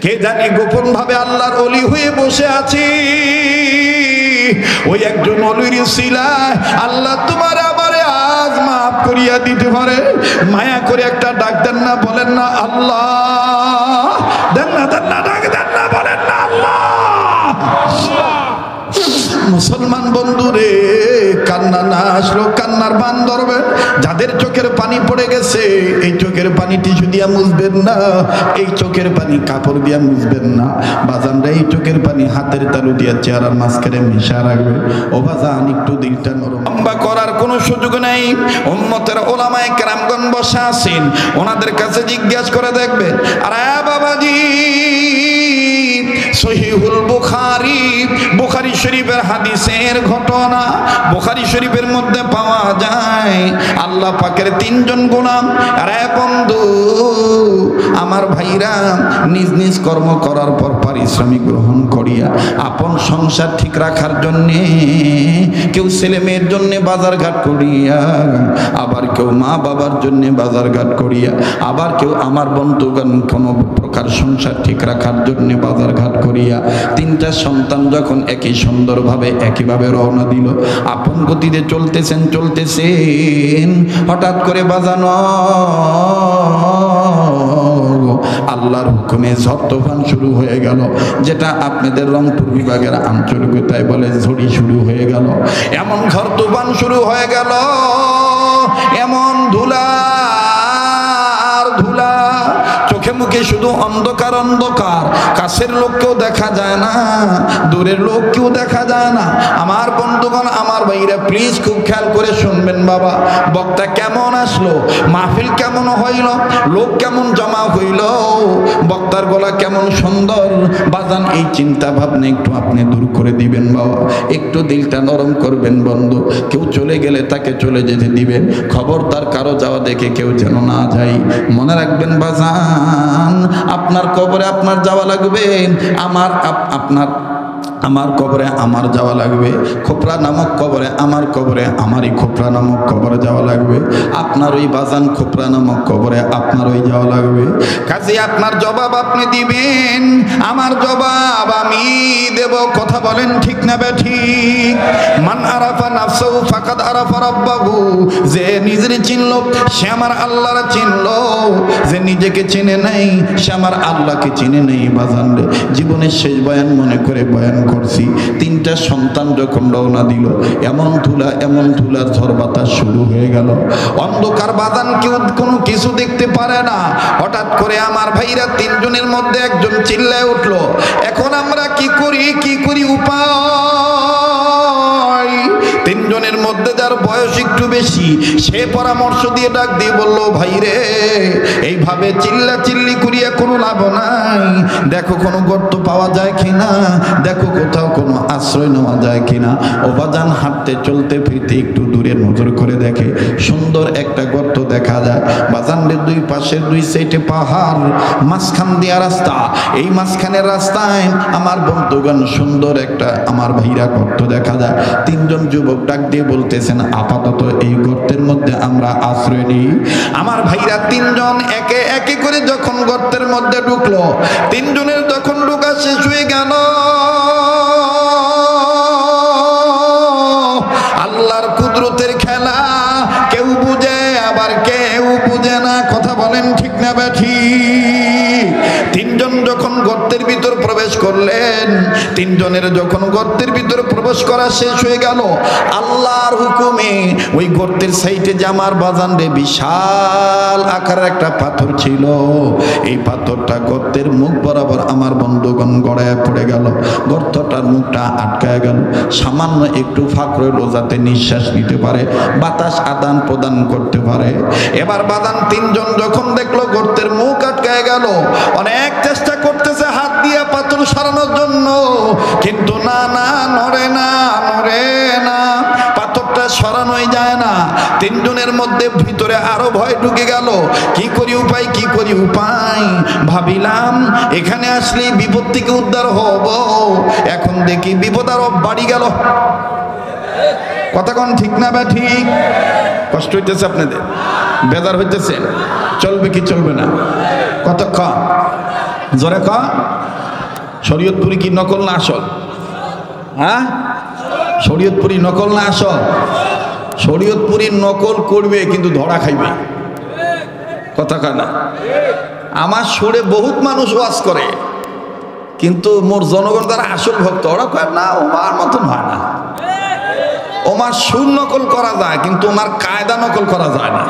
কে জানি গোপন ভাবে আল্লাহর ওলি হয়ে বসে আছি। ওই একজন ওলির উসিলায় আল্লাহ তোমার আমারে আজ মাফ করিয়া দিতে পারে। মায়া করে একটা ডাক দেন না, বলেন না আল্লাহ, দেন না ডাক দেন না, বলেন না আল্লাহ। মুসলমান বন্ধু রে, কান্না না আসলো কান্নার বান ধরবেন। যাদের চোখের পানি পড়ে গেছে, এই চোখের পানি টিস্যু দিয়া মুছবেন না, এই চোখের পানি কাপড় দিয়া মুছবেন না বাজানরা, এই চোখের পানি হাতের তালু দিয়া চেহারার মাঝখানে মিশা রাখবে। ও বাজান একটু দিলটা নরম লম্বা করার কোনো সুযোগ নেই। উম্মতের ওলামায়ে কেরামগণ বসা আছেন, ওনাদের কাছে জিজ্ঞাসা করে দেখবেন। আর বাবাজি, সহিহুল বুখারী, বুখারী শরীফের হাদিসের ঘটনা বুখারী শরীফের মধ্যে পাওয়া যায়। আল্লাহ পাকের তিনজন গোলাম, আরে বন্ধু আমার ভাইরা, নিজ নিজ কর্ম করার পর পারিশ্রমিক গ্রহণ করিয়া আপন সংসার ঠিক রাখার জন্যে, কেউ ছেলে মেয়ের জন্যে বাজার ঘাট করিয়া, আবার কেউ মা বাবার জন্যে বাজার ঘাট করিয়া, আবার কেউ আমার বন্ধুগণ কোনো প্রকার সংসার ঠিক রাখার জন্যে বাজার ঘাট করিয়া, তিনটা সন্তান যখন একই সুন্দরভাবে একইভাবে রওনা দিল, আপন গতিতে চলতেছেন, হঠাৎ করে বাজানো আল্লাহর হুকুমে ঝড় তুফান শুরু হয়ে গেল, যেটা আপনাদের রংপুর বিভাগের আঞ্চলিকতায় বলে ঝড়ি শুরু হয়ে গেল। এমন ঝড় তুফান শুরু হয়ে গেল, এমন ধুলা চোখে মুখে শুধু অন্ধকার অন্ধকার, কাছের লোককেও দেখা যায় না, দূরের লোককেও দেখা যায় না। আমার বন্ধুগণ, আমার ভাইরা, প্লিজ খুব খেয়াল করে শুনবেন বাবা। বক্তা কেমন আসলো, মাহফিল কেমন হইল, লোক কেমন জমা হইল, বক্তার গলা কেমন সুন্দর, বাজান এই চিন্তা ভাবনা একটু আপনি দূর করে দিবেন বাবা, একটু দিলটা নরম করবেন বন্ধু। কেউ চলে গেলে তাকে চলে যেতে দিবেন, খবরদার কারো যাওয়া দেখে কেউ যেন না যায়। মনে রাখবেন বাজান, আপনার কবরে আপনার যাওয়া লাগবে, আমার কবরে আমার যাওয়া লাগবে, খোপরা নামক কবরে আমারই খোপরা নামক কবরে যাওয়া লাগবে, আপনার ওই বাজান খোপরা নামক কবরে আপনার ওই যাওয়া লাগবে। কাজে আপনার জবাব আপনি দিবেন, আমার জবাব আমি দেব। কথা বলেন ঠিক না ঠিক? মান আরাফা নাফসাহু ফাকাদ আরাফা রাব্বাহু, যে নিজের চিনল সে আমার আল্লাহর চিনল, যে নিজেকে চিনে নাই সে আমার আল্লাহকে চিনে নেই। বাজান রে, জীবনের শেষ বয়ান মনে করে বয়ান করছি। তিনটা সন্তান যখন রওনা দিল, এমন ধুলার ঝড় বাতাস শুরু হয়ে গেল, অন্ধকার বাদান, কেউ কোনো কিছু দেখতে পারে না। হঠাৎ করে আমার ভাইরা তিনজনের মধ্যে একজন চিল্লায় উঠলো, এখন আমরা কি করি উপায়? তিনজনের মধ্যে যার বয়স একটু বেশি, সে পরামর্শ দিয়ে ডাক দিয়ে বলল, ভাই রে, এইভাবে চিল্লি করিয়া কোনো লাভ নাই, দেখো কোনো গর্ত পাওয়া যায় কিনা, দেখো কোথাও কোনো আশ্রয় নেওয়া যায় কিনা। ও বাজান হাঁটতে চলতে ফিরতে একটু দূরে নজর করে দেখে, সুন্দর একটা গর্ত দেখা যায়। বাজানের দুই পাশের দুই সাইডে পাহাড়, মাঝখান দিয়া রাস্তা, এই মাঝখানের রাস্তায় আমার বন্ধুগণ সুন্দর একটা আমার ভাইরা গর্ত দেখা যায়। তিনজন যুবক ডাক দিয়ে বলতেছেন, আপাতত এই গর্তের মধ্যে আমরা আশ্রয় নিই। আমার ভাইরা তিনজন একে একে করে যখন গর্তের মধ্যে ঢুকলো, তিনজনের যখন ঢোকা শেষ হয়ে গেল, আল্লাহর কুদরতের খেলা কেউ বুঝে আবার কেউ বুঝে না। কথা বলেন ঠিক না ঠিক? তিনজন যখন গর্তের ভিতর প্রবেশ করলেন, তিনজনের যখন গর্তের ভিতর প্রবেশ করা শেষ হয়ে গেল, আল্লাহর হুকুমে ওই গর্তের সাইডে যে আমার বাজানরে বিশাল আকারের একটা পাথর ছিল, এই পাথরটা গর্তের মুখ বরাবর আমার বন্ধুগণ গড়ায় পড়ে গেল, গর্তটার মুখটা আটকায় গেল, সামান্য একটু ফাঁক রইল যাতে নিঃশ্বাস নিতে পারে, বাতাস আদান প্রদান করতে পারে। এবার বাদান তিনজন যখন দেখলো গর্তের মুখ আটকায় গেল, অনেক চেষ্টা করতেছে হাত দিয়ে পাথর সরানোর জন্য, কিন্তু না নড়ে না, পাথরটা সরানোই যায় না। তিনজনের মধ্যে ভিতরে আরো ভয় ঢুকে গেল, কি করি উপায়, ভাবিলাম এখানে আসলে বিপদ থেকে উদ্ধার হব, এখন দেখি বিপদ আরো বাড়ি গেল। কথা কোন ঠিক না বা ঠিক? কষ্ট হইতেছে আপনাদের, বেজার হইতেছে, চলবে কি চলবে না? কতক্ষণ জোরে কন, শরীয়তপুরি কি নকল না আসল? হ্যাঁ, শরীয়তপুরি নকল না আসল? শরীয়তপুরি নকল করবে কিন্তু ধরা খাইবে, কথা কয় না? আমার সুরে বহুত মানুষ ওয়াজ করে, কিন্তু মোর জনগণ তারা আসল ভক্ত, ওরা কয় না ওমার মতন হয় না। ওমার সুর নকল করা যায় কিন্তু ওনার কায়দা নকল করা যায় না,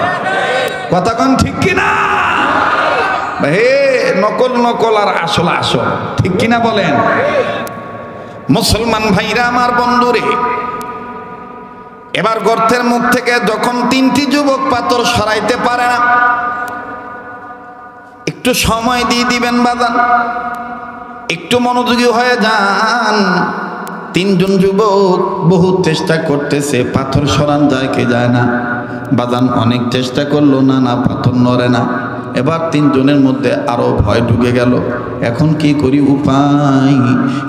কথা কন ঠিক কিনা? হে নকল নকল আর আসল আসল, ঠিক কিনা বলেন? মুসলমান ভাইরা আমার, বন্ধুরে, এবার গর্তের মুখ থেকে যখন তিনটি যুবক পাথর সরাইতে পারে না, একটু সময় দিয়ে দিবেন বাজান, একটু মনোযোগী হয়ে যান। তিনজন যুবক বহুত চেষ্টা করতেছে, পাথর সরান যায় কি যায় না। বাজান অনেক চেষ্টা করলো, না না পাথর নড়ে না। এবার তিনজনের মধ্যে আরো ভয় ঢুকে গেল, এখন কি করি, উপায়,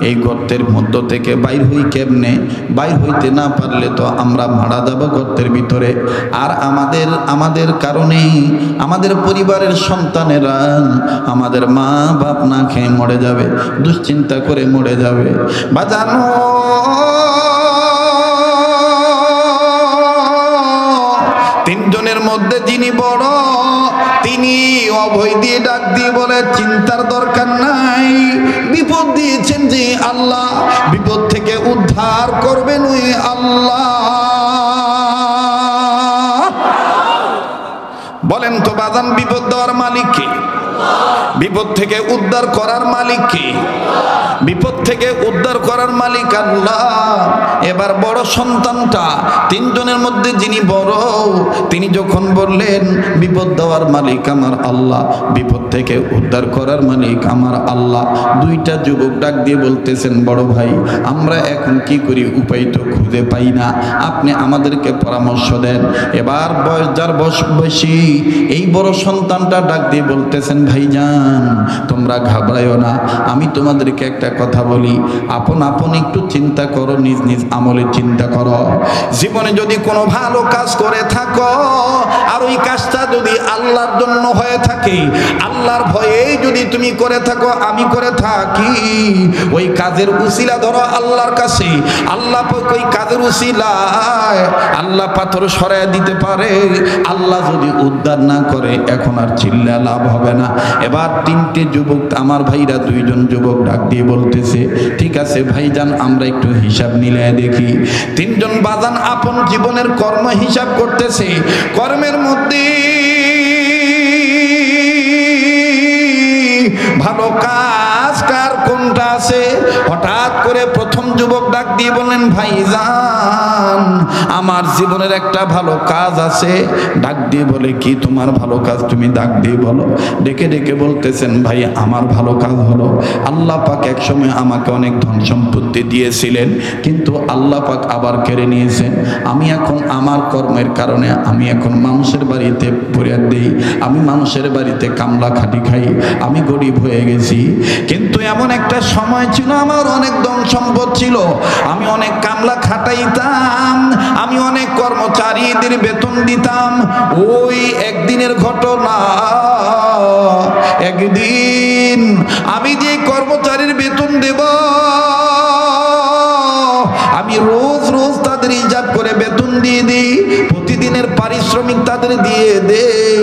এই গর্তের মধ্য থেকে বাইর হই কেমনে? বাইর হইতে না পারলে তো আমরা মারা যাব গর্তের ভিতরে, আর আমাদের কারণে আমাদের পরিবারের সন্তানেরা, আমাদের মা বাপ না খেয়ে মরে যাবে, দুশ্চিন্তা করে মরে যাবে। বাজানো তিনজনের মধ্যে যিনি বড়, তিনি অভয় দিয়ে ডাক দিয়ে বলে, চিন্তার দরকার নাই, বিপদ দিয়েছেন যে আল্লাহ, বিপদ থেকে উদ্ধার করবেন ওই আল্লাহ। বলেন তো বাজান, বিপদ দেওয়ার মালিক কে? বিপদ থেকে উদ্ধার করার মালিক কে? বিপদ থেকে উদ্ধার করার মালিক আল্লাহ। এবার বড় সন্তানটা, তিনজনের মধ্যে যিনি বড়, তিনি যখন বললেন বিপদ দেওয়ার মালিক আমার আল্লাহ, বিপদ থেকে উদ্ধার করার মালিক আমার আল্লাহ, দুইটা যুবক ডাক দিয়ে বলতেছেন, বড় ভাই আমরা এখন কি করি, উপায় তো খুঁজে পাই না, আপনি আমাদেরকে পরামর্শ দেন। এবার বয়স যার বেশি, এই বড় সন্তানটা ডাক দিয়ে বলতেছেন, ভাইজান তোমরা ঘাবড়াইও না, আমি তোমাদেরকে একটা কথা বলি, আপন আপন একটু চিন্তা করো, নিজ নিজ আমলে চিন্তা করো। জীবনে যদি কোনো ভালো কাজ করে থাকো, আর ওই কাজটা যদি আল্লাহর জন্য হয়ে থাকে, আল্লাহর ভয়ে যদি তুমি করে থাকো, আমি করে থাকি, ওই কাজের উসিলা ধরো আল্লাহর কাছে, আল্লাহ ওই কাজের উসিলায় আল্লাহ পাথর সরায় দিতে পারে। আল্লাহ যদি উদ্ধার না করে, এখন আর চিল্লা লাভ হবে না। এবার তিনটে যুবক, আমার ভাইরা দুইজন যুবক ডাক দিয়ে বলতেছে, ঠিক আছে ভাইজান আমরা একটু হিসাব মিলিয়ে দেখি। তিনজন বাজান আপন জীবনের কর্ম হিসাব করতেছে, কর্মের মধ্যে ভালো কাজ কার কোনটা আছে। হঠাৎ করে প্রথম যুবক ডাক দিয়ে বললেন, ভাইজান আমার জীবনের একটা ভালো কাজ আছে। ডাক দিয়ে বলে, কি তোমার ভালো কাজ, তুমি ডাক দিয়ে বলো। ডেকে ডেকে বলতেছেন, ভাই আমার ভালো কাজ হলো, আল্লাহ পাক একসময় আমাকে অনেক ধন সম্পত্তি দিয়েছিলেন, কিন্তু আল্লাহ পাক আবার কেড়ে নিয়েছেন। আমি এখন আমার কর্মের কারণে আমি এখন মানুষের বাড়িতে পরিয়াদ দিই, আমি মানুষের বাড়িতে কামলা খাটি খাই, আমি গরিব হয়ে গেছি। কিন্তু এমন একটা সময় ছিল, আমার অনেক ধন সম্পদ ছিল, আমি অনেক কামলা খাটাইতাম, আমি অনেক কর্মচারীদের বেতন দিতাম। ওই একদিনের ঘটনা, একদিন আমি যে কর্মচারীর বেতন দেব, আমি রোজ রোজ তাদের হিসাব করে বেতন দিয়ে দিই, প্রতিদিনের পারিশ্রমিক তাদের দিয়ে দেই।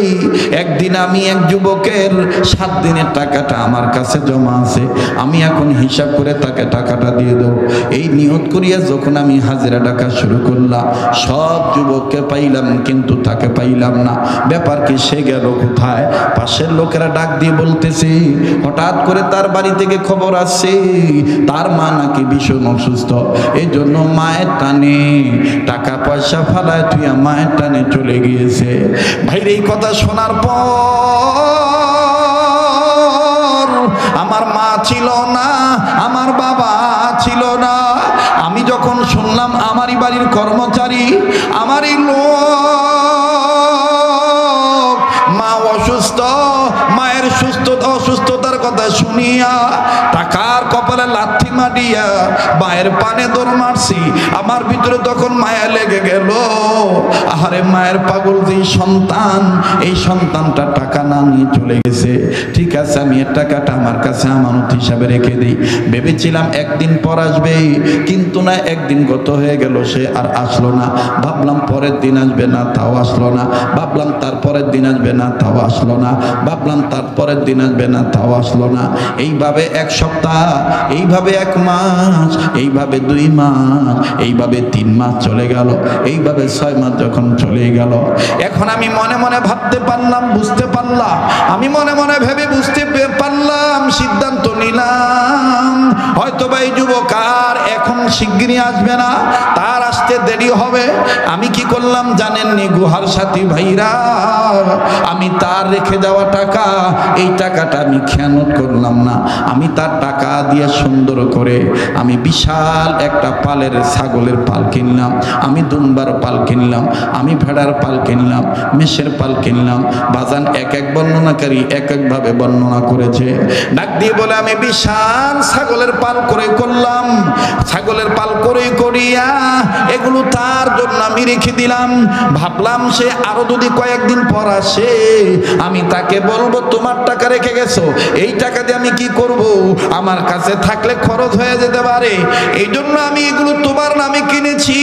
একদিন আমি এক যুবকের 7 দিনের টাকাটা আমার কাছে জমা আছে, আমি এখন হিসাব করে তাকে টাকাটা দিয়ে দেব। এই নিয়ত করিয়া যখন আমি হাজিরা টাকা শুরু করলাম, সব যুবককে পাইলাম কিন্তু তাকে পাইলাম না। ব্যাপার কি, সে গেল কোথায়? পাশের লোকেরা ডাক দিয়ে বলতেছে, হঠাৎ করে তার বাড়ি থেকে খবর আসছে তার মা নাকি ভীষণ অসুস্থ, এই জন্য মায়ের টানে টাকা পয়সা ফালায় তুই মায়ের টানে চলে গিয়েছে। ভাইর এই কথা শোনার পর আমার মা ছিল না, আমার বাবা ছিল না। আমি যখন শুনলাম আমারই বাড়ির কর্মচারী, আমারই লোক মা অসুস্থ, মায়ের অসুস্থতার কথা শুনিয়া টাকার কপালে লাথি মারিয়া মায়ের পানে দৌড় মারছি। আমার ভিতরে তখন মায়া লেগে গেল, আহারে মায়ের পাগল যে সন্তান, এই সন্তানটা টাকা না নিয়ে চলে গেছে। ঠিক আছে, আমি এর টাকাটা আমার কাছে আমানত হিসাবে রেখে দিই। ভেবেছিলাম একদিন পর আসবে, কিন্তু না, একদিন গত হয়ে গেল, সে আর আসলো না। ভাবলাম পরের দিন আসবে না, তাও আসলো না। ভাবলাম তারপরের দিন আসবে না, তাও আসলো না। ভাবলাম তারপরের দিন আসবে না, তাও আসলো না। এইভাবে এক সপ্তাহ, এইভাবে এক মাস, এইভাবে 2 মাস, এইভাবে 3 মাস চলে গেল, এইভাবে 6 মাস যখন চলে গেল, এখন আমি মনে মনে ভাবতে পারলাম, বুঝতে পারলাম, আমি মনে মনে ভেবে বুঝতে পারলাম, সিদ্ধান্ত নিলাম হয়তো বা এই যুবক আর এখন শিগগিরই আসবে না, তার আসতে দেরি হবে। আমি কি করলাম জানেননি গুহার সাথী ভাইরা? আমি তার রেখে যাওয়া টাকা, এই টাকাটা আমি খেয়ানত করলাম না। আমি তার টাকা দিয়ে সুন্দর করে আমি বিশাল একটা পালের ছাগলের পাল কিনলাম, আমি দুম্বার পাল কিনলাম, আমি ভেড়ার পাল কিনলাম, মেষের পাল কিনলাম। বাজান এক এক বর্ণনাকারী এক একভাবে বর্ণনা করেছে। ডাক দিয়ে বলে আমি বিশাল ছাগলের পাল করে করলাম, ছাগলের পাল করে করিয়া এগুলো তার জন্য আমি রেখে দিলাম। ভাবলাম সে আরো যদি কয়েকদিন পর আসে, আমি তাকে বলবো তোমার টাকা রেখে গেছো, এই টাকা দিয়ে আমি কি করব, আমার কাছে থাকলে খরচ হয়ে যেতে পারে, এই জন্য আমি এগুলো তোমার নামে কিনেছি,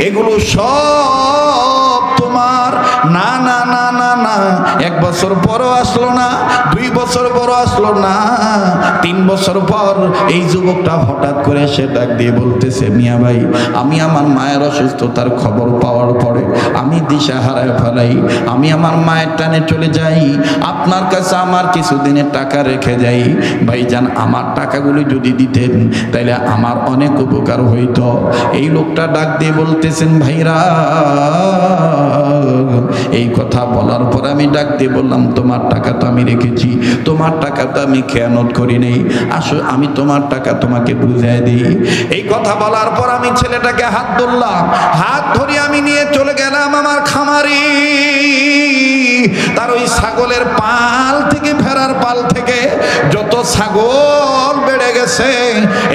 এগুলো সব তোমার। না না না না না, 1 বছর পরও আসলো না, 2 বছর পরও আসলো না, 3 বছর পর এই যুবকটা হঠাৎ করে সে ডাক দিয়ে বলতেছে, মিয়া ভাই, আমি আমার মায়ের অসুস্থতার খবর পাওয়ার পরে আমি দিশা হারায় ফেলাই, আমি আমার মায়ের টানে চলে যাই, আপনার কাছে আমার কিছুদিনের টাকা রেখে যাই। ভাইজান, আমার টাকাগুলি যদি দিতেন তাইলে আমার অনেক উপকার হইতো। এই লোকটা ডাক দিয়ে বলতেছেন, ভাইরা, এই কথা বলার পর আমি ডাক দিয়ে বললাম, তোমার টাকা তো আমি রেখেছি, তোমার টাকা তো আমি খেয়ানত করি নেই, আসো আমি তোমার টাকা তোমাকে বুঝাই দিই। এই কথা বলার পর আমি ছেলেটাকে হাত ধরলাম, হাত ধরে আমি নিয়ে চলে গেলাম আমার খামারে। তার ওই ছাগলের পাল থেকে, ভেড়ার পাল থেকে যত ছাগল বেড়ে গেছে,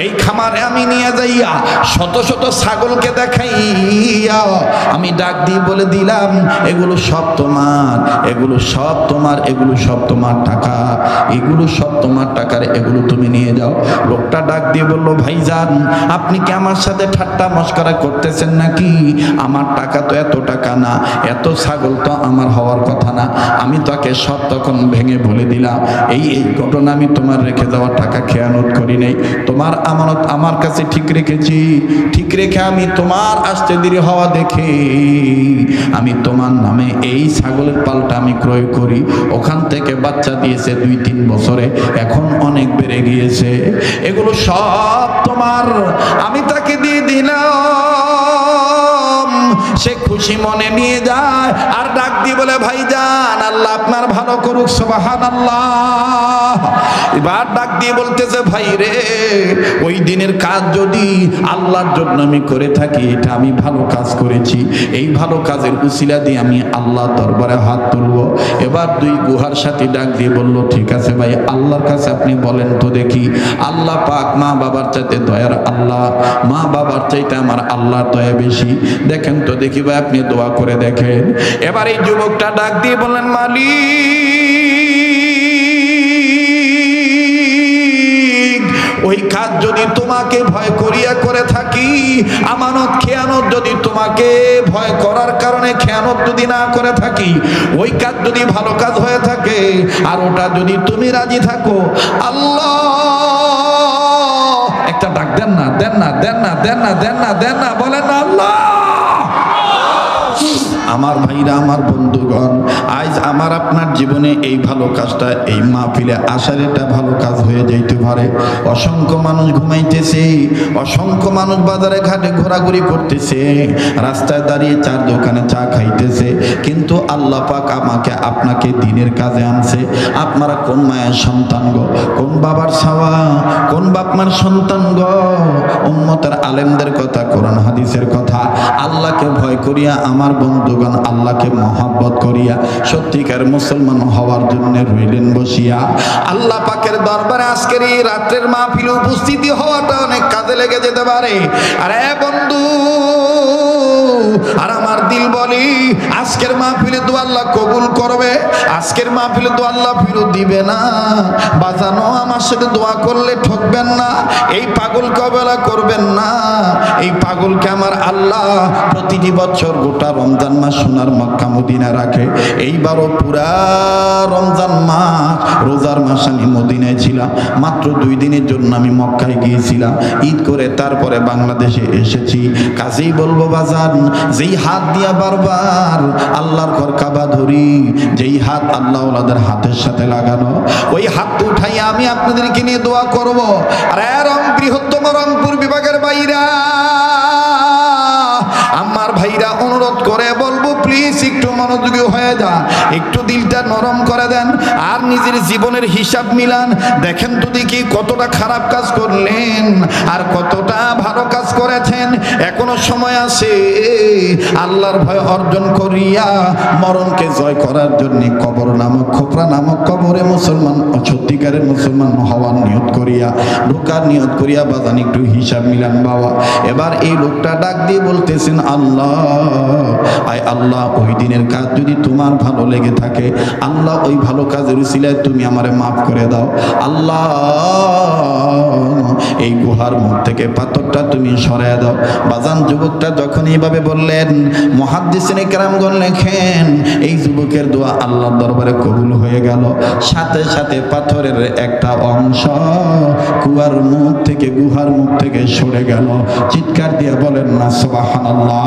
এই খামারে আমি নিয়ে যাইয়া শত শত ছাগলকে দেখাইয়া আমি ডাক দিয়ে বলে দিলাম, এগুলো সব তোমার, এগুলো সব তোমার, এগুলো সব তোমার টাকা, এগুলো সব তোমার টাকার, এগুলো তুমি নিয়ে যাও। লোকটা ডাক দিয়ে বললো, ভাইজান, আপনি কি আমার সাথে ঠাট্টা মস্করা করতেছেন নাকি? আমার টাকা তো এত টাকা না, এত ছাগল তো আমার হওয়ার কথা না। আমি তাকে সব তখন ভেঙে বলে দিলাম, এই এই ঘটনা, আমি তোমার রেখে যাওয়া টাকা খেয়ানত করি নাই, তোমার আমানত আমার কাছে ঠিক রেখেছি, ঠিক রেখে আমি তোমার আসতে দেরি হওয়া দেখে আমি তোমার নামে এই ছাগলের পালটা আমি ক্রয় করি। ওখান থেকে বাচ্চা দিয়েছে 2-3 বছরে, এখন অনেক বেড়ে গিয়েছে, এগুলো সব তোমার। আমি তাকে দিয়ে দিলাম, সে খুশি মনে নিয়ে যায় আর ডাক দিয়ে বলে, ভাইজান, আল্লাহ আপনার ভালো করুক, সুবহানাল্লাহ। এবার ডাক দিয়ে বলতেছে, ভাই রে, ওই দিনের কাজ যদি আল্লাহর জন্য আমি করে থাকি, এটা আমি ভালো কাজ করেছি, এই ভালো কাজের উসিলা দিয়ে আমি আল্লাহ দরবারে হাত তুলব। এবার 2 গুহার সাথী ডাক দিয়ে বলল, ঠিক আছে ভাই, আল্লাহর কাছে আপনি বলেন তো দেখি, আল্লাহ পাক মা বাবার চাইতে দয়ার আল্লাহ, মা বাবার চাইতে আমার আল্লাহর দয়া বেশি, দেখেন তো দেখি ভাই, আপনি দোয়া করে দেখেন। এবার এই যুবকটা ডাক দিয়ে বললেন, মালিক, ওই কাজ যদি তোমাকে ভয় করিয়া করে থাকি, আমানত খেয়ানত যদি তোমাকে ভয় করার কারণে খেয়ানত যদি না করে থাকি, ওই কাজ যদি ভালো কাজ হয়ে থাকে, আর ওটা যদি তুমি রাজি থাকো, আল্লাহ, একটা ডাক দেন না, দেন না, দেন না, দেন না, দেন না, দেন না, বলেন না আল্লাহ। আমার ভাইরা, আমার বন্ধুগণ, আজ আমার আপনার জীবনে এই ভালো কাজটা, এই মাহফিলে আসার এটা ভালো কাজ হয়ে যাইতে পারে। অসংখ্য মানুষ ঘুমাইতেছে, অসংখ্য মানুষ বাজারে ঘাটে ঘোরাঘুরি করতেছে, রাস্তায় দাঁড়িয়ে চার দোকানে চা খাইতেছে, কিন্তু আল্লাহ পাক আমাকে আপনাকে দিনের কাজে আনছে। আপনারা কোন মায়ের সন্তান গো, কোন বাবার ছাওয়া, কোন বাপমার সন্তান গো? উম্মতের আলেমদের কথা, কোরআন হাদিসের কথা, আল্লাহকে ভয় করিয়া আমার বন্ধু বন্ধুগণ আল্লাহকে মহব্বত করিয়া সত্যিকার মুসলমান হওয়ার জন্য রইলেন বসিয়া। আল্লাহ পাকের দরবারে আজকের এই রাত্রের মাহফিলে উপস্থিতি হওয়াটা অনেক কাজে লেগে যেতে পারে। আরে বন্ধু, আর আমার দিল বলি আজকের মাহফিলে তো আল্লাহ কবুল করবে, আজকের মাহফিলে তো আল্লাহ ফিরত দিবে না। বাজানো আমার সাথে দোয়া করলে ঠকবেন না, এই পাগলকে অবহেলা করবেন না। এই পাগলকে আমার আল্লাহ প্রতিটি বছর গোটা রমজান মাস সোনার মক্কা মদিনা রাখে। এইবারও পুরা রমজান মাস রোজার মাস আমি মদিনায় ছিলাম, মাত্র 2 দিনের জন্য আমি মক্কায় গিয়েছিলাম, ঈদ করে তারপরে বাংলাদেশে এসেছি। কাজেই বলবো বাজান, যেই হাত দিয়া বারবার আল্লাহর ঘর কাবা ধরি, যেই হাত আল্লাহ ওলাদের হাতের সাথে লাগানো, ওই হাত উঠাইয়া আমি আপনাদেরকে নিয়ে দোয়া করব। আর বৃহত্তম রংপুর বিভাগের বাইরা আমার ভাইরা অনুরোধ করে বলবো, প্লিজ একটু মনোযোগী হয়ে যান, একটু দিলটা নরম করে দেন, আর নিজের জীবনের হিসাব মিলান। দেখেন তো দেখি কতটা খারাপ কাজ করলেন আর কতটা ভালো কাজ করেছেন। এখনো সময় আছে আল্লাহর ভয় অর্জন করিয়া মরণকে জয় করার জন্য কবর নামক খোপরা নামক কবরে মুসলমান সত্যিকারের মুসলমান হওয়ার নিয়ত করিয়া ঢোকার নিয়ত করিয়া বাজান একটু হিসাব মিলান বাবা। এবার এই লোকটা ডাক দিয়ে বলতেছেন, আল্লাহ আয় আল্লাহ, ওই দিনের কাজ যদি তোমার ভালো লেগে থাকে আল্লাহ ওই ভালো কাজের উসিলায় তুমি আমারে মাফ করে দাও। আল্লাহ এই গুহার মুখ থেকে পাথরটা তুমি সরায় দাও। বাজান যুবকটা যখন এইভাবে বললেন, মুহাদ্দিসিনে কেরামগণ লেখেন এই যুবকের দোয়া আল্লাহর দরবারে কবুল হয়ে গেল। সাথে সাথে পাথরের একটা অংশ কুয়ার মুখ থেকে গুহার মুখ থেকে সরে গেল। চিৎকার দিয়ে বলেন না সুবহানাল্লাহ।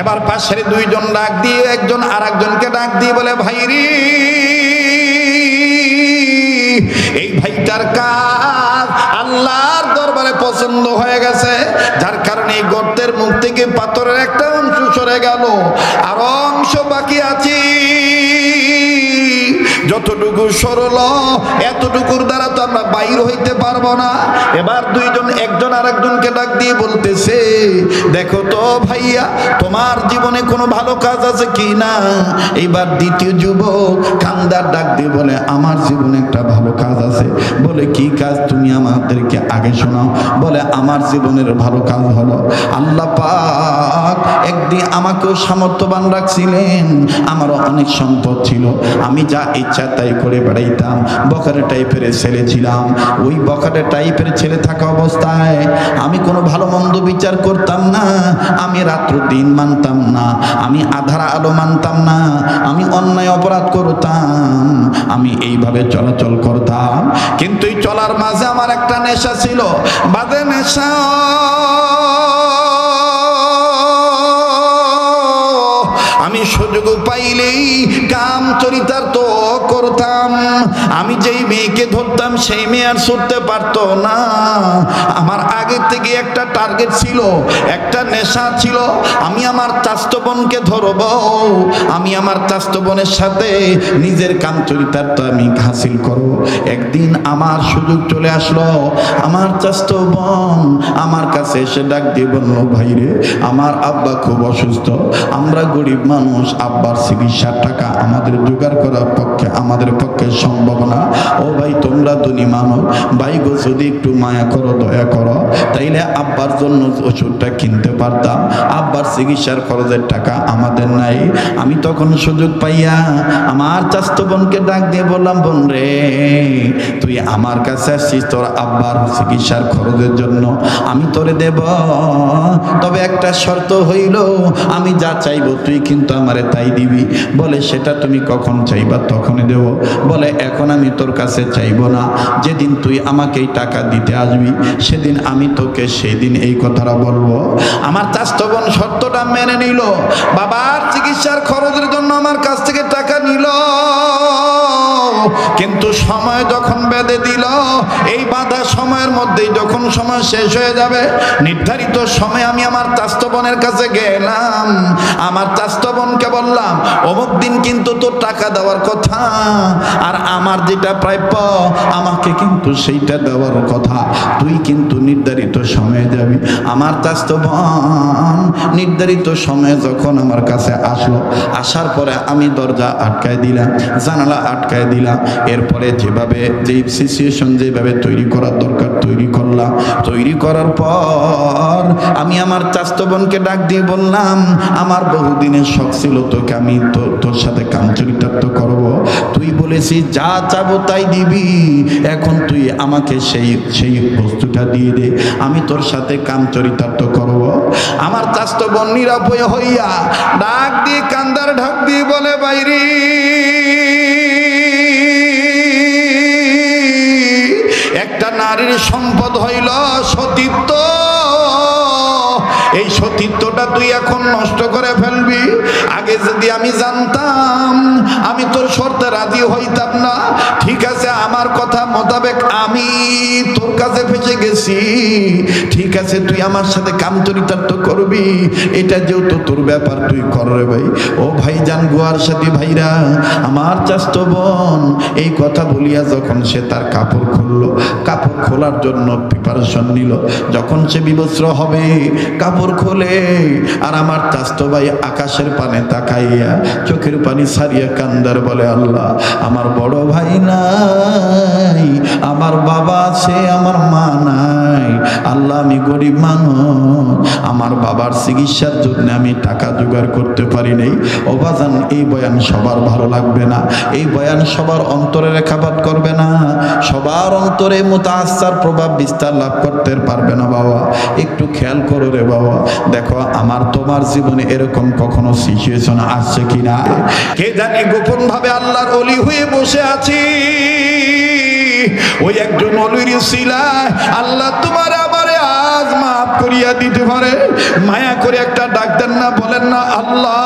এবার পাশের 2 জন ডাক দিয়ে একজন আর একজনকে ডাক দিয়ে বলে, ভাইরি এই ভাইটার কাজ আল্লাহর দরবারে পছন্দ হয়ে গেছে, যার কারণে এই গর্তের মুখ থেকে পাথরের একটা অংশ সরে গেল, আর অংশ বাকি আছে। যতটুকু সরল এতটুকুর দ্বারা তো আমরা বাইর হইতে পারবো না। এবার 2 জন একজন আর একজনকে ডাক দিয়ে বলতেছে, দেখো তো ভাইয়া তোমার জীবনে কোনো ভালো কাজ আছে কি না। এইবার দ্বিতীয় যুবক কান্দার ডাক দিয়ে বলে, আমার জীবনে একটা ভালো কাজ আছে। বলে কি কাজ, তুমি আমাদেরকে আগে শোনাও। বলে আমার জীবনের ভালো কাজ হলো আল্লাহ পাক একদিন আমাকেও সামর্থ্যবান রাখছিলেন, আমারও অনেক সম্পদ ছিল, আমি যা ইচ্ছা তাই করে বেড়াইতাম, বখাটে টাইপের ছেলে ছিলাম। ওই বখাটে টাইপের ছেলে থাকা অবস্থায় আমি কোনো ভালো মন্দ বিচার করতাম না, আমি রাত্র দিন মানতাম না, আমি আধার আলো মানতাম না, আমি অন্যায় অপরাধ করতাম, আমি এইভাবে চলাচল করতাম। কিন্তু এই চলার মাঝে আমার একটা নেশা ছিল, বাদে নেশা। আমি সুযোগ পাইলেই কাম চরিতার্থ করতাম। আমি যেই মেয়েকে ধরতাম সেই মেয়ে আর ছুটতে পারতো না। আমার আগে থেকে একটা টার্গেট ছিল, একটা নেশা ছিল, আমি আমার চাস্ত বোনকে ধরব, আমি আমার চাস্ত বোনের সাথে নিজের কাম চরিতার্থ আমি হাসিল করব। একদিন আমার সুযোগ চলে আসলো, আমার চাস্ত বোন আমার কাছে এসে ডাক দিয়ে বলল, ভাইরে আমার আব্বা খুব অসুস্থ, আমরা গরিব মানুষ, আব্বার চিকিৎসার টাকা আমাদের জোগাড় করার পক্ষে আমাদের পক্ষে সম্ভব না। ও ভাই তোমরা ধনী মানুষ, ভাই গো যদি একটু মায়া করো, দয়া করো, তাইলে আব্বার জন্য ওষুধটা কিনতে পারতাম, আব্বার চিকিৎসার খরচের টাকা আমাদের নাই। আমি তখন সুযোগ পাইয়া আমার চাস্তো বোনকে ডাক দিয়ে বললাম, বোন রে তুই আমার কাছে আসছিস তোর আব্বার চিকিৎসার খরচের জন্য, আমি তোরে দেব, তবে একটা শর্ত হইল আমি যা চাইবো তুই কিন্তু আমারে তাই দিবি। বলে সেটা তুমি কখন চাইবা তখনই দেব। বলে এখন আমি তোর কাছে চাইবো না, যেদিন তুই আমাকে এই টাকা দিতে আসবি সেদিন আমি তোকে সেই দিন এই কথাটা বলবো। আমার চাচাতো বোন শর্তটা মেনে নিল, বাবার চিকিৎসার খরচের জন্য আমার কাছ থেকে টাকা নিল। কিন্তু সময় যখন বেঁধে দিল, এই বাঁধা সময়ের মধ্যেই যখন সময় শেষ হয়ে যাবে, নির্ধারিত সময় আমি আমার চাচতো বোনের কাছে গেলাম, আমার চাচতো বোনকে বললাম অমুক দিন কিন্তু তোর টাকা দেওয়ার কথা, আর আমার যেটা প্রাপ্য আমাকে কিন্তু সেইটা দেওয়ার কথা, তুই কিন্তু নির্ধারিত সময়ে যাবি। আমার চাচতো বোন নির্ধারিত সময়ে যখন আমার কাছে আসলো, আসার পরে আমি দরজা আটকায় দিলাম, জানালা আটকায় দিলাম, এরপরে যেভাবে যেই সিচুয়েশন যেভাবে তৈরি করার দরকার তৈরি করলাম। তৈরি করার পর আমি আমার চাচতো বোনকে ডাক দিয়ে বললাম, আমার বহুদিনের শখ ছিল তোকে আমি তোর সাথে কাম চরিতার্থ করব, তুই বলেছিস যা চাবো তাই দিবি, এখন তুই আমাকে সেই বস্তুটা দিয়ে দে, আমি তোর সাথে কাম চরিতার্থ করব। আমার চাচতো বোন নিরাপয় হইয়া ডাক দিয়ে কান্দার ঢাক দিয়ে বলে, বাইরে একটা নারীর সম্পদ হইল সতীত্ব, এই সতীত্বটা তুই এখন নষ্ট করে ফেলবি। আগে যদি আমি জানতাম আমি তোর শর্তে রাজি হইতাম না। ঠিক আছে, আমার কথা মোতাবেক আমি তোর কাছে ফেসে গেছি, ঠিক আছে তুই আমার সাথে কাম চরিতার্থ করবি, এটা যেহেতু তোর ব্যাপার তুই কর রে ভাই। ও ভাই জান গোয়ার সাথী ভাইরা, আমার চাচতো বোন এই কথা বলিয়া যখন সে তার কাপড় খুললো, কাপড় খোলার জন্য প্রিপারেশন নিল, যখন সে বিবস্ত্র হবে কাপড় খোলে, আর আমার চাচতো ভাই আকাশের পানে তাকাইয়া চোখের পানি সারিয়া কান্দার বলে, আল্লাহ আমার বড় ভাই নাই, আমার বাবা আছে, আমার মা নাই, আল্লাহ আমি গরিব মানুষ, আমার বাবার চিকিৎসার জন্য আমি টাকা জোগাড় করতে পারি নাই। ও বাজান, এই বয়ান সবার ভালো লাগবে না, এই বয়ান সবার অন্তরে রেখাপাত করবে না, সবার অন্তরে মুতাআসসার প্রভাব বিস্তার লাভ করতে পারবে না। বাবা একটু খেয়াল করো রে বাবা, দেখো আমার তোমার জীবনে এরকম কখনো সিচুয়েশন আসছে কিনা, কে জানে গোপন ভাবে আল্লাহর ওলি হয়ে বসে আছি, ওই একজন ওলির উসিলায় আল্লাহ তোমার আমারে আজ মাফ করিয়া দিতে পারে। মায়া করে একটা ডাক দেন না, বলেন না আল্লাহ,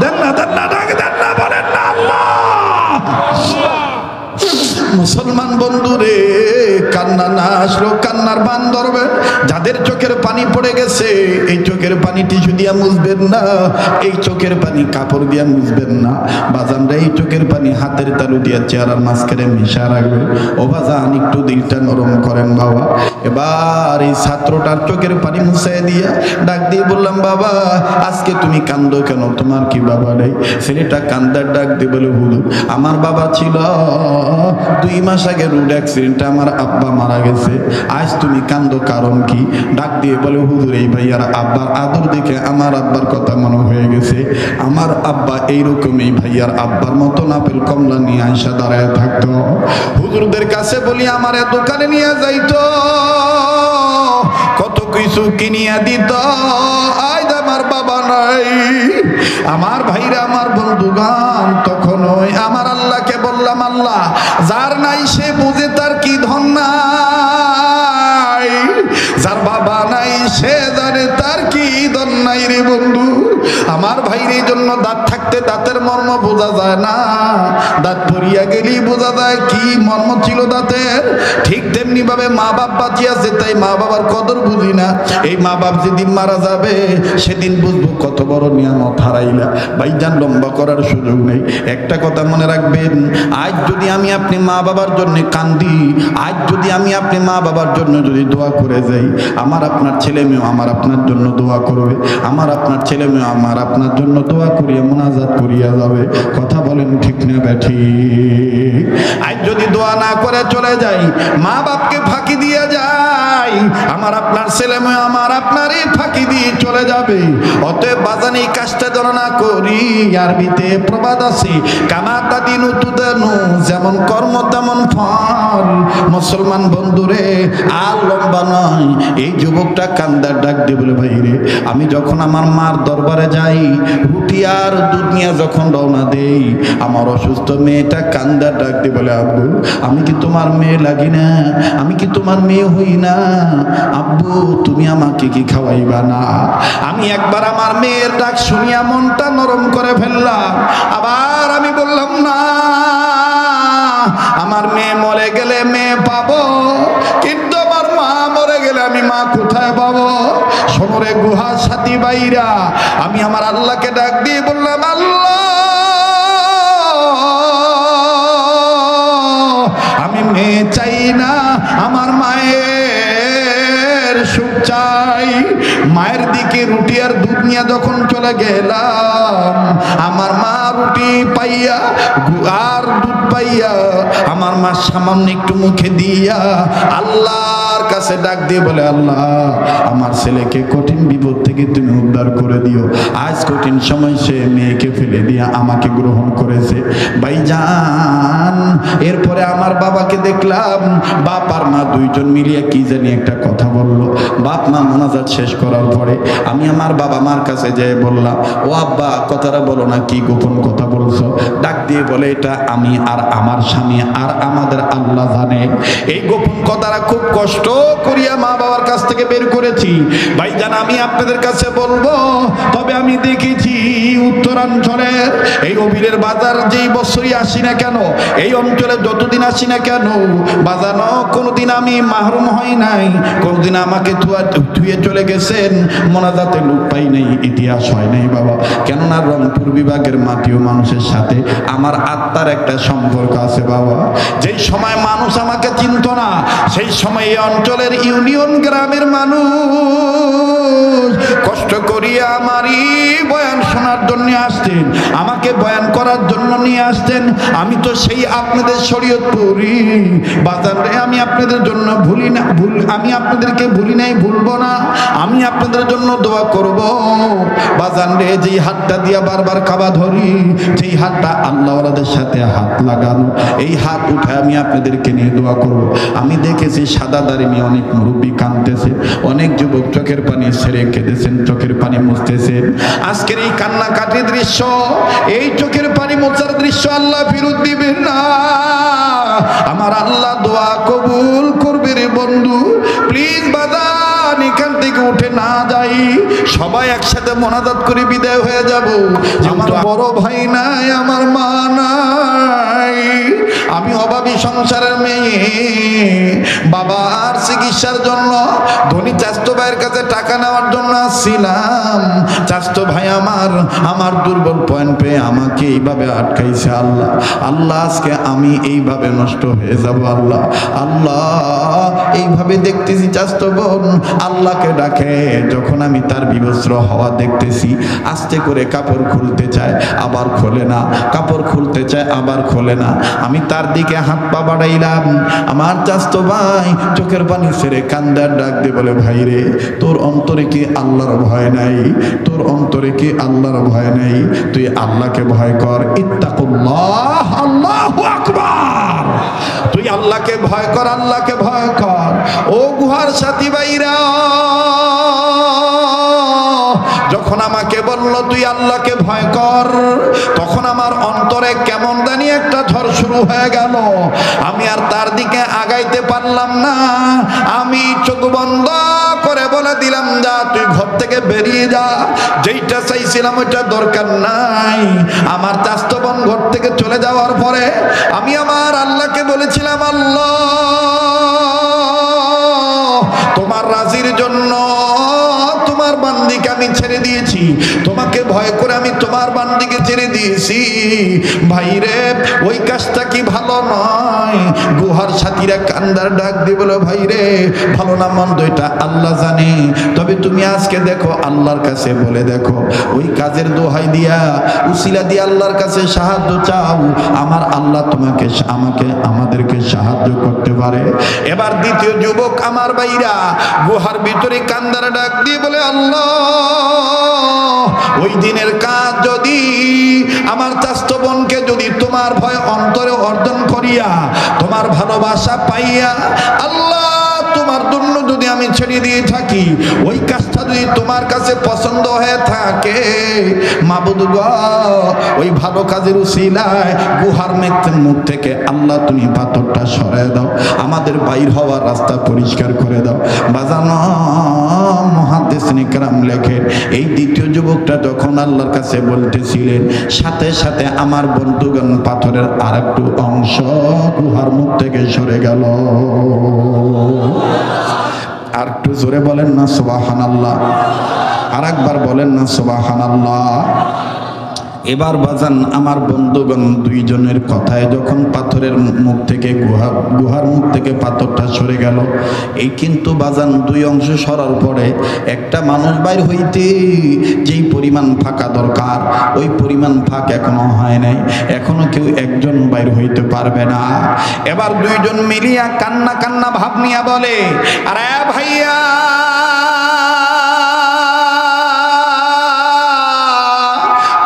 দেন না ডাক দেন না, বলেন না আল্লাহ। মুসলমান বন্ধুরে, কান্না না আসলো কান্নার বান ধরবেন। যাদের চোখের পানি পড়ে গেছে, এই চোখের পানি টিস্যু দিয়া মুছবেন না, এই চোখের পানি কাপড় দিয়া মুছবেন না। বাজানরা এই চোখের পানি হাতের তালু দিয়া চেহারার মাঝখানে মিশা রাখবেন। ও বাজান একটু দিলটা নরম করেন বাবা। এবার এই ছাত্রটার চোখের পানি মুছে দিয়া ডাক দিয়ে বললাম, বাবা আজকে তুমি কান্দো কেন, তোমার কি বাবা নেই? ছেলেটা কান্দার ডাক দিয়ে বলে, হুজুর আমার বাবা ছিল, 2 মাস আগে রোড অ্যাক্সিডেন্টে আমার আব্বা মারা গেছে, আজ তুমি কান্দো কারণ কি? ডাক দিয়ে বলে, হুজুর এই ভাইয়ার আব্বার আদর দেখে আমার আব্বার কথা মনে হয়ে গেছে, আমার আব্বা এইরকমই ভাইয়ার আব্বার মতো নাপেল কমলা নিয়ে আয়সা দাঁড়ায় থাকতো, হুজুরদের কাছে বলি আমার দোকানে নিয়ে যাইতো, কত কিছু কিনিয়া দিত, আজ আমার বাবা নাই। আমার ভাইরা, আমার বন্ধুগান, তখন ওই আমার আল্লাহকে বললাম, আল্লাহ যার নাই সে বুঝে তার কি ধন নাই, যার বাবা নাই সে জানে তার কি ধন নাই রে বন্ধু। আমার ভাইরে জন্য দাঁত থাকতে দাঁতের মর্ম বোঝা যায় না, দাঁত পড়িয়া গেলেই বোঝা যায় কি মর্ম ছিল দাঁতের। ঠিক তেমনি ভাবে মা বাপ বাঁচিয়াছে, তাই মা বাবার কদর বুঝি না। এই মা বাপ যেদিন মারা যাবে সেদিন বুঝবো কত বড় নিয়ামত হারাইলা। ভাইজান লম্বা করার সুযোগ নেই, একটা কথা মনে রাখবেন, আজ যদি আমি আপনি মা বাবার জন্য কান্দি, আজ যদি আমি আপনি মা বাবার জন্য যদি দোয়া করে যাই, আমার আপনার ছেলে মেয়ে আমার আপনার জন্য দোয়া করবে, আমার আপনার ছেলে মেয়ে আমার আপনার জন্য দোয়া করিয়া মোনাজাত করিয়া যাবে। কথা বলেন ঠিক না ব্যাঠিক? আজ যদি দোয়া না করে চলে যাই, মা বাপকে ফাঁকি দিয়ে যাই, আমার আপনার ছেলে মেয়ে আমার আপনারই ফাঁকি দিয়ে চলে যাবে। অতএব বাজান এই কাজটা যেন না করি। আরবিতে প্রবাদ আছে, কামাতা দিন উতুদানু, যেমন কর্ম তেমন ফল। মুসলমান বন্ধুরে, আর লম্বা নয়, এই যুবকটা কান্দার ডাক দিয়ে বলে, ভাই রে আমি যখন আমার মার দরবারে যাই, রুটি আর দুধ নিয়ে যখন রওনা দেই, আমার অসুস্থ মেয়েটা কান্দার ডাক দিয়ে বলে, আব্বু আমি কি তোমার মেয়ে লাগি না? আমি কি তোমার মেয়ে হই না? আব্বু তুমি আমাকে কি খাওয়াইবা না? আমি একবার আমার মেয়ের ডাক শুনিয়া মনটা নরম করে ফেললাম, আবার আমি বললাম না আমার মেয়ে মরে গেলে মেয়ে পাবো, কিন্তু আমার মা মরে গেলে আমি মা কোথায় পাবো? শোনরে গুহার সাথী ভাইরা, আমি আমার আল্লাহকে ডাক দিয়ে বললাম, আল্লাহ আমি মেয়ে চাই না, আমার মায়ের সুখ চাই। মায়ের দিকে রুটি আর দুধ নিয়ে যখন চলে গেলাম, আমার মা রুটি পাইয়া আর দুধ পাইয়া আমার মা সামান্য একটু মুখে দিয়া আল্লাহর কাছে ডাক দিয়ে বলে, আল্লাহ আমার ছেলেকে কঠিন বিপদ থেকে তুমি উদ্ধার করে দিও। আজ কঠিন সময় সে মেয়েকে ফেলে দিয়া আমাকে গ্রহণ করেছে। ভাইজান, এরপরে আমার বাবাকে দেখলাম, বাপ আর মা দুইজন মিলিয়ে কি জানি একটা কথা বললো। বাপ মা মোনাজাত শেষ করার পরে আমি আমার বাবা মার কাছে যেয়ে বললাম, ও আব্বা কথাটা বলো না, কি গোপন কথা বলছো? ডাক দিয়ে বলে, এটা আমি আর আমার স্বামী আর আমাদের আল্লাহ জানে। এই গোপন কথাটা খুব কষ্ট করিয়া মা বাবার কাছ থেকে বের করেছি। ভাইজান, আমি আপনাদের কাছে বলবো, তবে আমি দেখেছি উত্তরাঞ্চলের এই অবিরের বাজার যেই বছরই আসি না কেন, এই অঞ্চলে যতদিন আসি না কেন বাজানো, কোনোদিন আমি মাহরুম হই নাই, কোনোদিন আমাকে ধুয়ে চলে গেছেন, মোনাজাতে লোক পাই নাই, ইতিহাস হয় নাই বাবা। কেননা রংপুর বিভাগের মাটি ও মানুষের সাথে আমার আত্মার একটা সম্পর্ক আছে বাবা। যেই সময় মানুষ আমাকে চিনত না, সেই সময় এই অঞ্চলের ইউনিয়ন গ্রামের মানুষ কষ্ট করিয়া আমারই বয়ান শোনার জন্য আসতেন, আমাকে বয়ান করার জন্য নিয়ে আসতেন। আমি তো সেই আপনাদের শরীয়তপুরি বাজার রে, আমি আপনাদের জন্য ভুলি না, আমি আপনাদেরকে ভুলি নাই, ভুলবো না। আমি আপনাদের জন্য দোয়া করব বাজান রে। যেই হাতটা দিয়া বারবার কাবা ধরি, যেই হাতটা আল্লাহওয়ালাদের সাথে হাত লাগানো, এই হাত উঠে আমি আপনাদেরকে নিয়ে দোয়া করব। আমি দেখেছি সাদা দাড়ি নিয়ে অনেক মুরব্বী কাঁদতেছে, অনেক যুবক চোখের পানি ছেড়ে কেঁদেছেন, চোখের পানি মুছতেছেন। আজকের এই কান্নাকাটির দৃশ্য, এই চোখের পানি মোছার দৃশ্য আল্লাহ ফিরত দিবেন না। আমার আল্লাহ দোয়া কবুল করবে রে বন্ধু। প্লিজ বাদান, এখান থেকে উঠে না যাই, সবাই একসাথে মোনাজাত করে বিদায় হয়ে যাব। আমার বড় ভাই নাই, আমার মা নাই, আমি অভাবী সংসারের মেয়ে। বাবার চিকিৎসার জন্য ধনী চাচতো ভাইয়ের কাছে টাকা নেওয়ার জন্য আসছিলাম। চাচতো ভাই আমার দুর্বল পয়েন্ট পেয়ে আমাকে এইভাবে আটকাইছে। আল্লাহ আল্লাহ, আজকে আমি এইভাবে নষ্ট হয়ে যাব। আল্লাহ আল্লাহ, এইভাবে দেখতেছি চাচতো বোন আল্লাহকে ডাকে, যখন আমি তার বিবস্ত্র হওয়া দেখতেছি, আস্তে করে কাপড় খুলতে চায় আবার খোলে না, কাপড় খুলতে চায় আবার খোলে না। আমি তার দিকে হাত পা বাড়াইলাম, আমার চাচতো ভাই চোখের পানি ছেড়ে কান্দার ডাক দিয়ে বলে, ভাই রে, তোর অন্তরে কি আল্লাহর ভয় নাই? তোর অন্তরে কি আল্লাহর ভয় নাই? তুই আল্লাহকে ভয় কর। ইত্তাকুল্লাহ, আল্লাহু আকবার। তুই আল্লাহকে ভয় কর, আল্লাহকে ভয় কর। ও গুহার সাথী ভাইরা, যখন আমাকে বলল তুই আল্লাহকে ভয় কর, তখন আমার অন্তরে কেমন জানি একটা ঝড় শুরু হয়ে গেল। আমি আর তার দিকে আগাইতে পারলাম না। আমি চোখ বন্ধ করে বলে দিলাম, যা তুই ঘর থেকে বেরিয়ে যা, যেইটা চাইছিলাম ওইটা দরকার নাই। আমার চাচতো বোন ঘর থেকে চলে যাওয়ার পরে আমি আমার আল্লাহকে বলেছিলাম, আল্লাহ তোমার রাজির জন্য তোমার বান্দিকে আমি ছেড়ে দিয়েছি, তোমাকে ভয় করে আমি তোমার বান্দিকে ছেড়ে দিয়েছি। ভাইরে, ওই কাজটা কি ভালো নয়? গুহার সাথীরা কান্দার ডাক দিয়ে বলো, ভাইরে ভালো না মন্দ এটা আল্লাহ জানে, তবে তুমি আজকে দেখো আল্লাহর কাছে বলে দেখো, ওই কাজের দোহাই দিয়া উসিলা দিয়ে আল্লাহর কাছে সাহায্য চাও, আমার আল্লাহ তোমাকে আমাদেরকে সাহায্য করতে পারে। এবার দ্বিতীয় যুবক আমার ভাইরা গুহার ভিতরে কান্দার ডাক দিয়ে বলে, আল্লাহ ওই দিনের কাজ যদি আমার চাচতো বোনকে যদি তোমার ভয় অন্তরে অর্জন করিয়া, তোমার ভালোবাসা পাইয়া, আল্লাহ তোমার জন্য যদি আমি ছেড়ে দিয়ে থাকি, ওই কাজটা যদি তোমার কাছে পছন্দ হয়ে থাকে, মাবুদ গো, ওই ভালো কাজের উসিলায় গুহার মুখ থেকে আল্লাহ তুমি পাথরটা সরায় দাও, আমাদের বাইর হওয়ার রাস্তা পরিষ্কার করে দাও। বাজানো মুহাদ্দিসিনে কেরাম লেখে, এই দ্বিতীয় যুবকটা যখন আল্লাহর কাছে বলতেছিলেন, সাথে সাথে আমার বন্ধুগণ পাথরের আরেকটু অংশ গুহার মুখ থেকে সরে গেল। আর একটু জোরে বলেন না সুবহানাল্লাহ, আর একবার বলেন না সুবহানাল্লাহ। এবার বাজান আমার বন্ধুগণ, দুইজনের কথায় যখন পাথরের মুখ থেকে গুহার মুখ থেকে পাথরটা সরে গেল, এই কিন্তু বাজান দুই অংশ সরার পরে একটা মানুষ বাইর হইতে যেই পরিমাণ ফাঁকা দরকার ওই পরিমাণ ফাঁক এখনো হয় নাই, এখনো কেউ একজন বাইর হইতে পারবে না। এবার দুইজন মিলিয়া কান্না কান্না ভাব নিয়া বলে, আরে ভাইয়া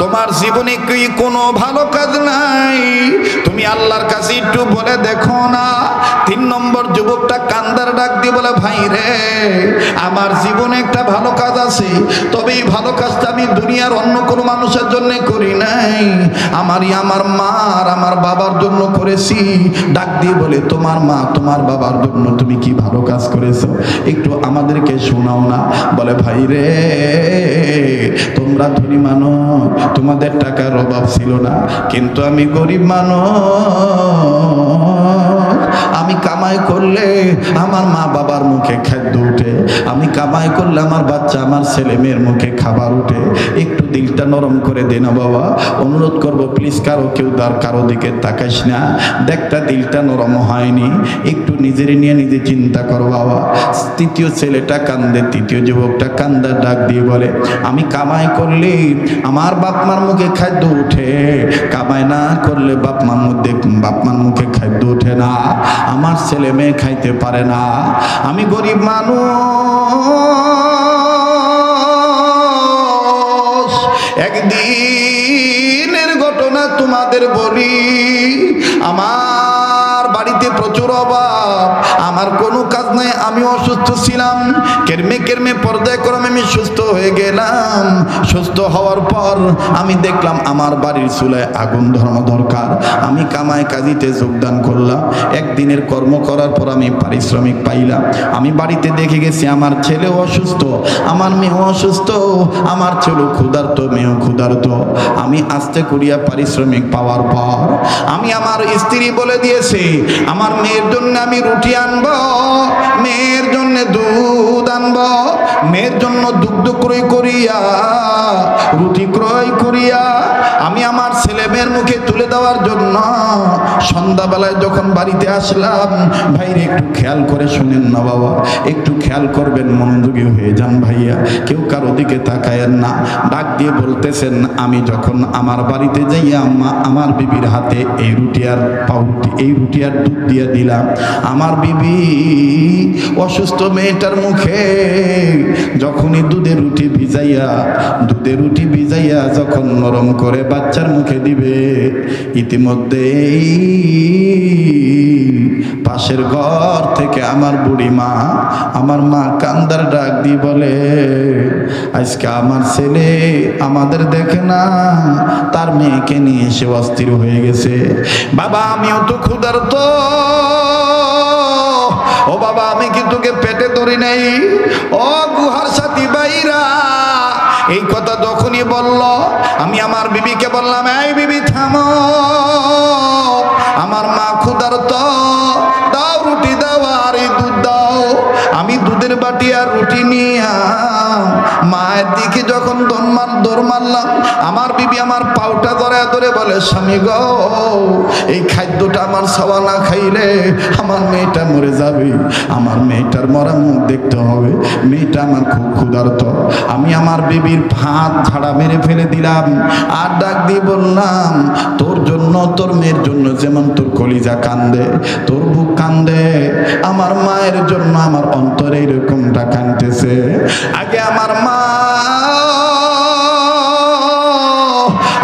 তোমার জীবনে কি কোনো ভালো কাজ নাই? তুমি আল্লাহর কাছে একটু বলে দেখো না। 3 নম্বর যুবকটা কান্দার ডাক দিয়ে বলে, ভাই রে আমার জীবনে একটা ভালো কাজ আছে, তবে এই ভালো কাজটা আমি দুনিয়ার অন্য কোনো মানুষের জন্য করি নাই, আমার মা আর আমার বাবার জন্য করেছি। ডাক দিয়ে বলে, তোমার মা তোমার বাবার জন্য তুমি কি ভালো কাজ করেছো একটু আমাদেরকে শোনাও না। বলে, ভাই রে তোমরা ধনী মানুষ, তোমাদের টাকার অভাব ছিল না, কিন্তু আমি গরিব মানুষ, আমি কামাই করলে আমার মা বাবার মুখে খাদ্য উঠে, আমি কামাই করলে আমার বাচ্চা আমার ছেলে মেয়ের মুখে খাবার উঠে। একটু দিলটা নরম করে দে না বাবা, অনুরোধ করব প্লিজ, কেউ কারো দিকে তাকাইস না, দেখটা দিলটা নরম হয়নি, একটু নিজের নিয়ে নিজে চিন্তা কর বাবা। তৃতীয় ছেলেটা কান্দে, তৃতীয় যুবকটা কান্দার ডাক দিয়ে বলে, আমি কামাই করলে আমার বাপ মার মুখে খাদ্য উঠে, কামাই না করলে বাপ মার মুখে খাদ্য উঠে না, আমার ছেলে মেয়ে খাইতে পারে না, আমি গরিব মানুষ। একদিনের ঘটনা তোমাদের বলি, আমার বাড়িতে প্রচুর অভাব, আমার কোনো কাজ নাই, আমি অসুস্থ ছিলাম, কেরমে পর্যায়ক্রমে আমি সুস্থ হয়ে গেলাম। সুস্থ হওয়ার পর আমি দেখলাম আমার বাড়ির চুলায় আগুন ধরানো দরকার, আমি কামাই কাজিতে যোগদান করলাম। একদিনের কর্ম করার পর আমি পারিশ্রমিক পাইলাম। আমি বাড়িতে দেখে গেছি আমার ছেলেও অসুস্থ, আমার মেয়েও অসুস্থ, আমার ছেলেও ক্ষুধার্ত, মেয়েও ক্ষুধার্ত। আমি আস্তে করিয়া পারিশ্রমিক পাওয়ার পর আমি আমার স্ত্রী বলে দিয়েছি, আমার মেয়ের জন্য আমি রুটি আনবো, মেয়ের জন্য দুধ আনবো, মেয়ের জন্য দুগ্ধ ক্রয় করিয়া রুটি ক্রয় করিয়া আমি আমার ছেলে মেয়ের মুখে তুলে দেওয়ার জন্য সন্ধ্যাবেলায় যখন বাড়িতে আসলাম, ভাইরে একটু খেয়াল করে শুনেন না বাবা, একটু খেয়াল করবেন, মনোযোগী হয়ে যান ভাইয়া, কেউ কারো দিকে তাকায়েন না। ডাক দিয়ে বলতেছেন, আমি যখন আমার বাড়িতে যাইয়া আমার বিবির হাতে এই রুটি আর পাউরুটি, এই রুটি আর দুধ দিয়ে দিলাম, আমার বিবি অসুস্থ মেয়েটার মুখে যখনই দুধের রুটি ভিজাইয়া যখন নরম করে বাচ্চার মুখে দিবে, ইতিমধ্যেই পাশের ঘর থেকে আমার বুড়ি মা, আমার মা কান্দার ডাক দিয়ে বলে, আজকে আমার ছেলে আমাদের দেখে না, তার মেয়েকে নিয়ে এসে অস্থির হয়ে গেছে। বাবা আমিও তো ক্ষুধার্ত, ও বাবা আমি কি তোকে পেটে ধরি নাই? ও গুহার সাথী বাইরা, এই কথা যখনই বলল আমি আমার বিবিকে বললাম, এই বিবি থামো, আমার মা ক্ষুধার্ত, দাও রুটি দাও আর এই দুধ দাও। আমি দুধের বাটি আর রুটি নিয়ে মায়ের দিকে যখন দৌড় মারলাম, আমার বিবি আমার পাউটা ধরে বলে, স্বামী গো এই খাদ্যটা আমার খাওয়া না খাইলে আমার মেয়েটা মরে যাবে, আমার মেয়েটার মরা মুখ দেখতে হবে, মেয়েটা আমার খুব ক্ষুধার্ত। আমি আমার বিবির ভাত ঝাড়া মেরে ফেলে দিলাম, আর ডাক দিয়ে বললাম, তোর জন্য তোর মেয়ের জন্য যেমন তোর কলিজা কান্দে, তোর বুক কান্দে, আমার মায়ের জন্য আমার অন্তরে এরকমটা কাঁদতেছে। আগে আমার মা,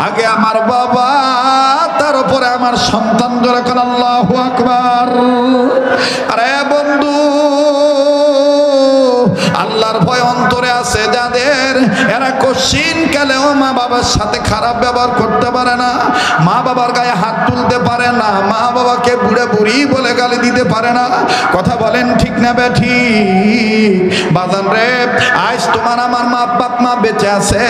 আগে আমার বাবা, তার উপরে আমার সন্তান, যখন আল্লাহু আকবার। আরে বন্ধু, আল্লাহর ভয় অন্তরে আছে যাদের, এরা কোশ্চিন কালেও মা বাবার সাথে খারাপ ব্যবহার করতে পারে না, মা বাবার গায়ে হাত তুলতে পারে না, মা বাবাকে বুড়ে বুড়ি বলে গালি দিতে পারে না। কথা বলেন ঠিক না বেঠি? বাজান রে, আজ তোমার আমার মা বাপ মা বেঁচে আছে,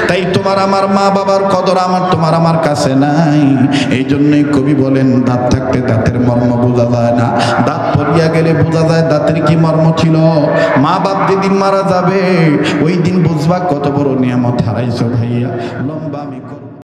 তাই তোমার আমার মা বাবার কদর আমার তোমার আমার কাছে নাই। এই জন্যই কবি বলেন, দাঁত থাকতে দাঁতের মর্ম বোঝা যায় না, দাঁত পড়িয়া গেলে বোঝা যায় দাঁতের কি মর্ম ছিল। মা বাপ যেদিন মারা যাবে ওই দিন বুঝবা কত বড় নিয়ামত হারাইছো ভাইয়া। লম্বা আমি